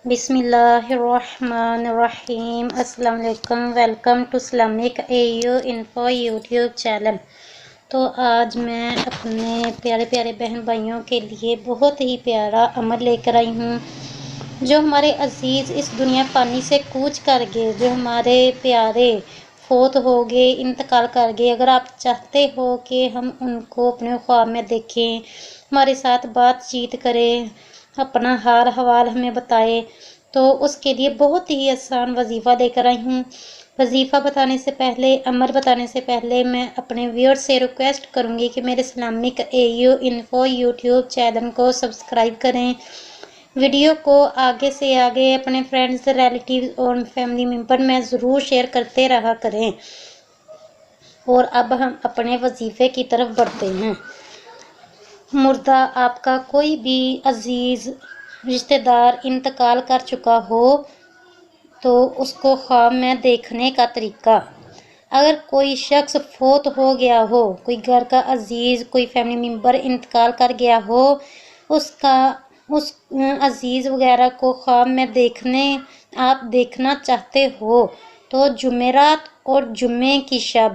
بسم اللہ الرحمن الرحیم۔ السلام علیکم، welcome to Islamic AU info YouTube channel. تو آج میں اپنے پیارے پیارے بہن بھائیوں کے لیے بہت ہی پیارا عمل لے کر آئی ہوں۔ جو ہمارے عزیز اس دنیا فانی سے کوچ کر گئے، جو ہمارے پیارے فوت ہو گئے، انتقال کر گئے، اگر آپ چاہتے ہو کہ ہم ان کو اپنے خواب میں دیکھیں، ہمارے ساتھ بات چیت کریں، اپنا حال حوال ہمیں بتائے، تو اس کے لیے بہت ہی آسان وظیفہ لے کر آئی ہوں۔ وظیفہ بتانے سے پہلے، عمل بتانے سے پہلے میں اپنے ویور سے ریکویسٹ کروں گی کہ میرے Islamic AU info YouTube channel کو سبسکرائب کریں، ویڈیو کو آگے سے آگے اپنے فرینڈز، ریلیٹیوز اور فیملی ممبر میں ضرور شیئر کرتے رہا کریں۔ اور اب ہم اپنے وظیفے کی طرف بڑھتے ہیں۔ مردہ آپ کا کوئی بھی عزیز رشتہ دار انتقال کر چکا ہو تو اس کو خواب میں دیکھنے کا طریقہ: اگر کوئی شخص فوت ہو گیا ہو، کوئی گھر کا عزیز، کوئی فیملی ممبر انتقال کر گیا ہو، اس عزیز وغیرہ کو خواب میں آپ دیکھنا چاہتے ہو تو جمعرات اور جمعے کی شب،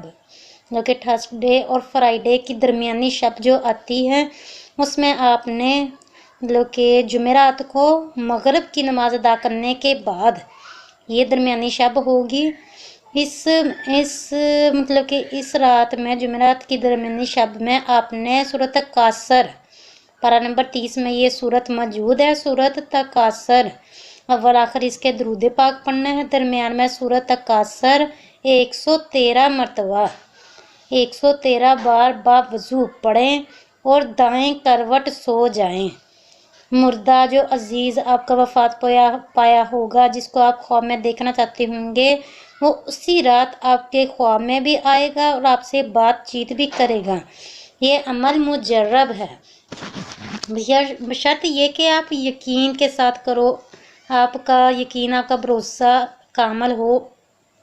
جو کہ تھرسڈے اور فرائیڈے کی درمیانی شب جو آتی ہے، اس میں آپ نے جمعرات کو مغرب کی نماز ادا کرنے کے بعد، یہ درمیانی شب ہوگی، اس رات میں، جمعرات کی درمیانی شب میں آپ نے سورۃ کاثر، پارہ نمبر 30 میں یہ سورت موجود ہے، سورۃ تکاثر، اول آخر اس کے درود پاک پڑھنا ہے۔ درمیان میں سورۃ تکاثر 113 مرتبہ، 113 بار باوضو پڑھیں اور دائیں کروٹ سو جائیں۔ مردہ جو عزیز آپ کا وفات پایا ہوگا، جس کو آپ خواب میں دیکھنا چاہتے ہوں گے، وہ اسی رات آپ کے خواب میں بھی آئے گا اور آپ سے بات چیت بھی کرے گا۔ یہ عمل مجرب ہے، بشرط یہ کہ آپ یقین کے ساتھ کرو، آپ کا یقین، آپ کا بھروسہ کامل ہو،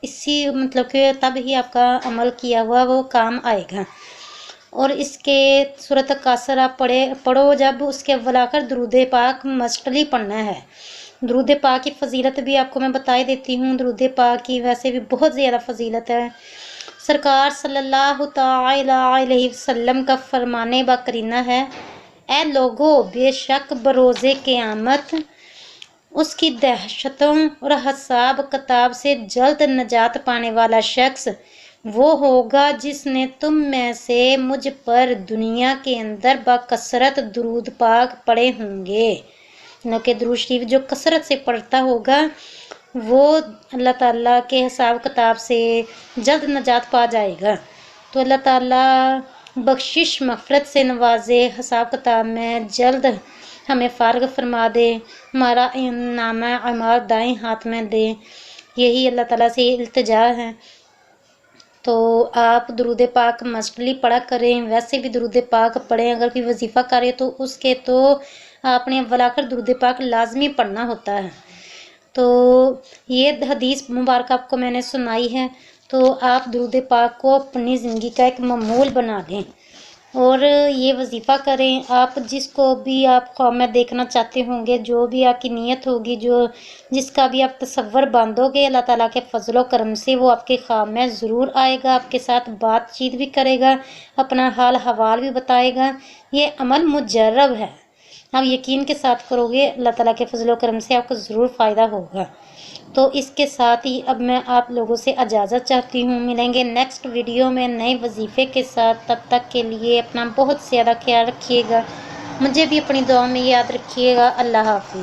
تب ہی آپ کا عمل کیا ہوا وہ کام آئے گا۔ اور اس کے سورۃ کاثر آپ پڑھو، جب اس کے اول آخر درود پاک مسٹلی پڑھنا ہے۔ درود پاک کی فضیلت بھی آپ کو میں بتائی دیتی ہوں۔ درود پاک کی ویسے بھی بہت زیادہ فضیلت ہے۔ سرکار صلی اللہ تعالی علیہ وسلم کا فرمانے با کرینہ ہے: اے لوگو، بے شک بروز قیامت اس کی دہشتوں اور حساب کتاب سے جلد نجات پانے والا شخص وہ ہوگا جس نے تم میں سے مجھ پر دنیا کے اندر بکثرت درود پاک پڑھے ہوں گے۔ کہ درود شریف جو کثرت سے پڑھتا ہوگا وہ اللہ تعالیٰ کے حساب کتاب سے جلد نجات پا جائے گا۔ تو اللہ تعالیٰ بخشش مغفرت سے نوازے، حساب کتاب میں جلد ہمیں فارغ فرما دے، ہمارا نامہ اعمال دائیں ہاتھ میں دے، یہی اللہ تعالیٰ سے التجا ہے۔ تو آپ درود پاک مسٹلی پڑھا کریں، ویسے بھی درود پاک پڑھیں۔ اگر کوئی وظیفہ کرے تو اس کے تو آپ نے اول آخر درود پاک لازمی پڑھنا ہوتا ہے۔ تو یہ حدیث مبارکہ آپ کو میں نے سنائی ہے، تو آپ درود پاک کو اپنی زندگی کا ایک معمول بنا دیں اور یہ وظیفہ کریں۔ آپ جس کو بھی آپ خواب میں دیکھنا چاہتے ہوں گے، جو بھی آپ کی نیت ہوگی، جس کا بھی آپ تصور باندھو گے، اللہ تعالیٰ کے فضل و کرم سے وہ آپ کے خواب میں ضرور آئے گا، آپ کے ساتھ بات چیت بھی کرے گا، اپنا حال حوال بھی بتائے گا۔ یہ عمل مجرب ہے، آپ یقین کے ساتھ کرو گے، اللہ تعالیٰ کے فضل و کرم سے آپ کو ضرور فائدہ ہوگا۔ تو اس کے ساتھ ہی اب میں آپ لوگوں سے اجازت چاہتی ہوں، ملیں گے نیکسٹ ویڈیو میں نئے وظیفے کے ساتھ۔ تب تک کے لیے اپنا بہت زیادہ خیال رکھیے گا، مجھے بھی اپنی دعاؤں میں یاد رکھیے گا۔ اللہ حافظ۔